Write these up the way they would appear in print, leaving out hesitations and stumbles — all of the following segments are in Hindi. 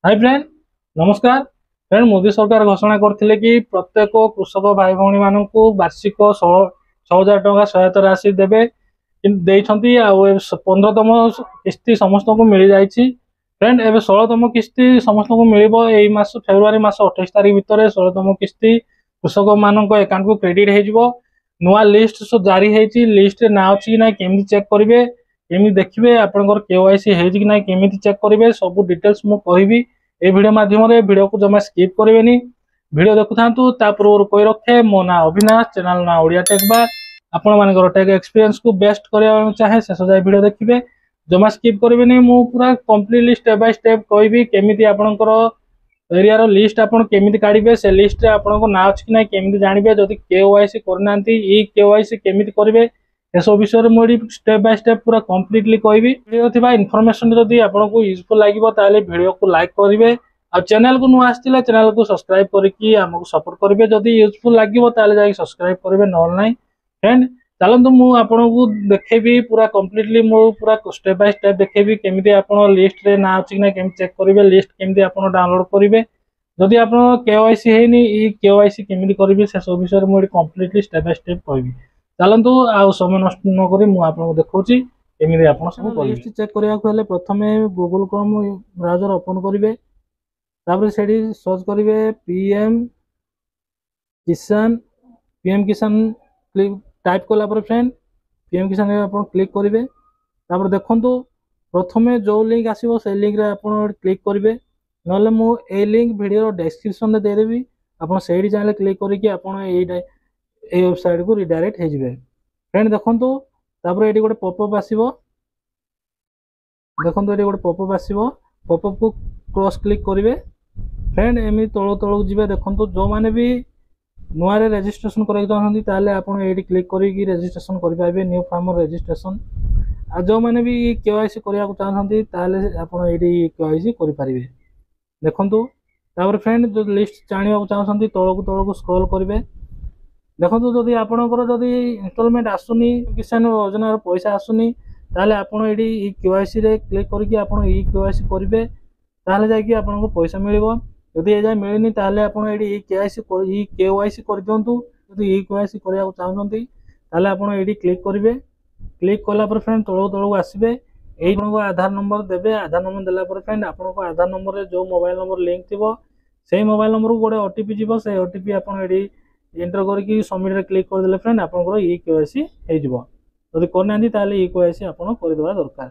हाय फ्रेंड, नमस्कार। फ्रेंड, मोदी सरकार घोषणा करथिले कि प्रत्येक कृषक भाई भौणी मानकु वार्षिक 6,000 टका सहायता राशि देबे देइछंती आ 15तम किस्ती समस्त को मिल जाइछि। फ्रेंड, एबे 16तम किस्ती समस्त को मिलिबो एई मास फेब्रुआरी मास 28 तारिख भितर 16तम किस्ती कृषक मानक अकाउंट को क्रेडिट हे जिवो। नुआ लिस्ट जारी हेछि। लिस्ट रे ना अछि कि ना केमि चेक करिवे, केमि देखिबे आपनकर केवाईसी हेछि कि ना केमि चेक करिवे सब डिटेल्स मु कहिबी ए वीडियो माध्यम वीडियो को जमा स्किप करेंगे। वीडियो देखु था पूर्व कही रखे मो ना अविनाश, चैनल ना ओडिया टेक बार। आपण मानकर टेक एक्सपीरियंस को बेस्ट करने चाहे शेष जाए वीडियो देखिए, जमा स्किप करेंगे। मु पूरा कंप्लीटली स्टेप बाय स्टेप कहबी केमिति आपनकर एरिया रो लिस्ट आपन केमिति काढिबे, से लिस्ट रे आपनको ना अछि कि ना केमिति जानिबे, जदि केवाईसी करनांती ई केवाईसी केमिति करिवे सब विषय मुझे स्टेप बाय स्टेप पूरा कंप्लीटली कहबी। वीडियो थिबा इन्फॉर्मेशन जदि आपनको यूजफुल लागिबो ताले वीडियो को लाइक करिवे आ चैनल को नुआ आस्तिले चैनल को सब्सक्राइब करके हमको सपोर्ट करिवे। जदि यूजफुल लागिबो ताले जाई सब्सक्राइब करिवे, नॉल नाही। फ्रेंड, चलंतु मु आपनको देखेबी पूरा कंप्लीटली मु पूरा स्टेप बाय स्टेप देखेबी केमिति आपन लिस्ट रे ना अछि कि ना केमिति चेक करिवे, लिस्ट केमिति आपन डाउनलोड करिवे, जदि आपन केवाईसी हेनी ई केवाईसी केमिति करिवे से सब विषय मु कंप्लीटली स्टेप बाय स्टेप कहबी। चलंतु आ समय नष्ट न करी मु आपनको देखौची केमिति आपन सब करिवे। लिस्ट चेक करिया को हेले प्रथमे गूगल क्रोम ब्राउजर ओपन करिवे, तापर सेठी सर्च करिवे पीएम किसान क्लिक टाइप कला पर फ्रेंड पीएम किसान रे आपन क्लिक करिवे। तापर देखंतु प्रथमे जो लिंक आसीबो से लिंक रे आपन क्लिक करिवे, नले मु ए लिंक वीडियो डिस्क्रिप्शन रे दे देबी। आपन सेठी चाहे क्लिक करिकि आपन ए वेबसाइट को रिडायरेक्ट हे जिवे। फ्रेंड देखंतु तापर एटी गोटे पॉपअप आसीबो, देखंतु एटी गोटे पॉपअप आसीबो, पॉपअप को क्रॉस क्लिक करिवे। फ्रेंड एमि तळो तळो जिवे, देखंतु जो माने भी नुआ रे रजिस्ट्रेशन करैक चाहନ୍ତି ताले आपन एटी क्लिक करिकि रजिस्ट्रेशन करि पाइबे, न्यू फार्मर रजिस्ट्रेशन। आ जो माने भी केवाईसी करिया को चाहନ୍ତି ताले आपन एटी केवाईसी करि पारिबे। देखंतु तापर फ्रेंड जो लिस्ट जानिया को चाहନ୍ତି तळो को स्क्रॉल करिवे। देखो जदि आपनकर जदि इन्स्टॉलमेंट आसुनी, किसान योजना पैसा आसुनी, ताले आपन एडी ई केवाईसी रे क्लिक करके आपन ई केवाईसी करिवे, ताले जाय कि आपनको पैसा मिलिबो। जदि ए जाय मिलिनी ताले आपन एडी ई केवाईसी कर दियंतु। जदि ई केवाईसी करिया को चाहନ୍ତି ताले आपन एडी क्लिक करिवे। क्लिक कला पर फ्रेंड तळो आसीबे, एई आपनको आधार नंबर देबे। आधार नंबर देला पर फ्रेंड आपनको आधार नंबर रे जो मोबाइल नंबर लिंक थिबो सेही मोबाइल नंबर को गोटे ओटीपी जिवो, से ओटीपी आपन एडी एंटर करके सबमिट रे क्लिक कर देले फ्रेंड आपनकर ई केवाईसी हे जिवो। जदि करनांती ताले ई केवाईसी आपन कर देबा दरकार।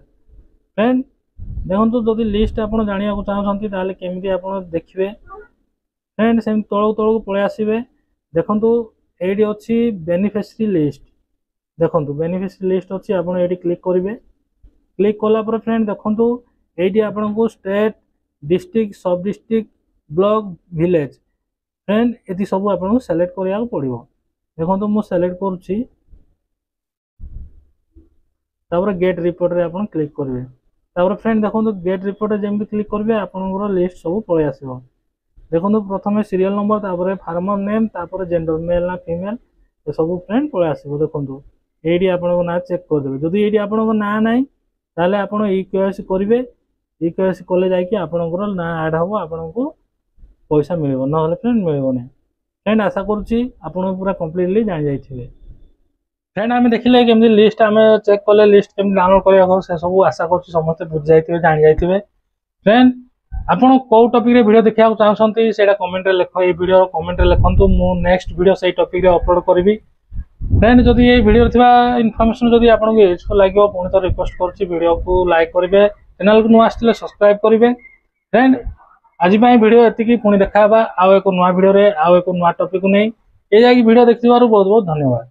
फ्रेंड देखंतु जदि लिस्ट आपन जानिया को चाहନ୍ତି ताले केमिति आपन देखिबे। फ्रेंड सेम तळो को पळे आसीबे। देखंतु एडी अछि बेनिफिशियरी लिस्ट। देखंतु बेनिफिशियरी लिस्ट अछि, आपन एडी क्लिक करिवे। क्लिक कला पर फ्रेंड देखंतु एडी आपनको स्टेट, डिस्ट्रिक्ट, सब डिस्ट्रिक्ट, ब्लॉक, विलेज फ्रेंड एति सब आपन सेलेक्ट करिया को पड़िबो। देखंतु मु सेलेक्ट करूची, तापर गेट रिपोर्ट रे आपन क्लिक करिवे। तापर फ्रेंड देखंतु गेट रिपोर्ट रे जेमति क्लिक करिवे आपनकर लिस्ट सब पळे आसीबो। देखंतु प्रथमे सीरियल नंबर, तापर फार्मर नेम, तापर जेंडर मेल ना फीमेल ए सब फ्रेंड पळे आसीबो। देखंतु एडी आपनको ना चेक कर देबे। जदि एडी आपनको ना नाही ताले आपन ई केवाईसी करिवे। ई केवाईसी कले जाय कि आपनकर ना ऐड हबो, आपनको पैसा मिलिबो, नहले फ्रेंड मिलिबो नै। फ्रेंड आशा करूची आपन पूरा कंप्लीटली जानि जाइथिबे। फ्रेंड आमे देखिले केमि लिस्ट आमे चेक कले, लिस्ट केमि डाउनलोड करिया हो से सब आशा करूची समस्त बुझ जाइथिबे, जानि जाइथिबे। फ्रेंड आपन को टॉपिक रे वीडियो देखिया को चाहछंती सेटा कमेंट रे लिखो, ए वीडियो कमेंट रे लिखंतु, मु नेक्स्ट वीडियो सेही टॉपिक रे अपलोड करबी। फ्रेंड जदि ए वीडियो थिबा इन्फॉर्मेशन जदि आपन को यूजफुल लागियो पुणी तो रिक्वेस्ट करची वीडियो को लाइक करिवे, चैनल को नुआ आस्तिले सब्सक्राइब करिवे। फ्रेंड आज वीडियो एतिकी, पुणी देखा आउ एक नुआ वीडियो रे आउ एक नुआ टॉपिक को नहीं ए जाकी वीडियो देखिबारु बहुत बहुत धन्यवाद।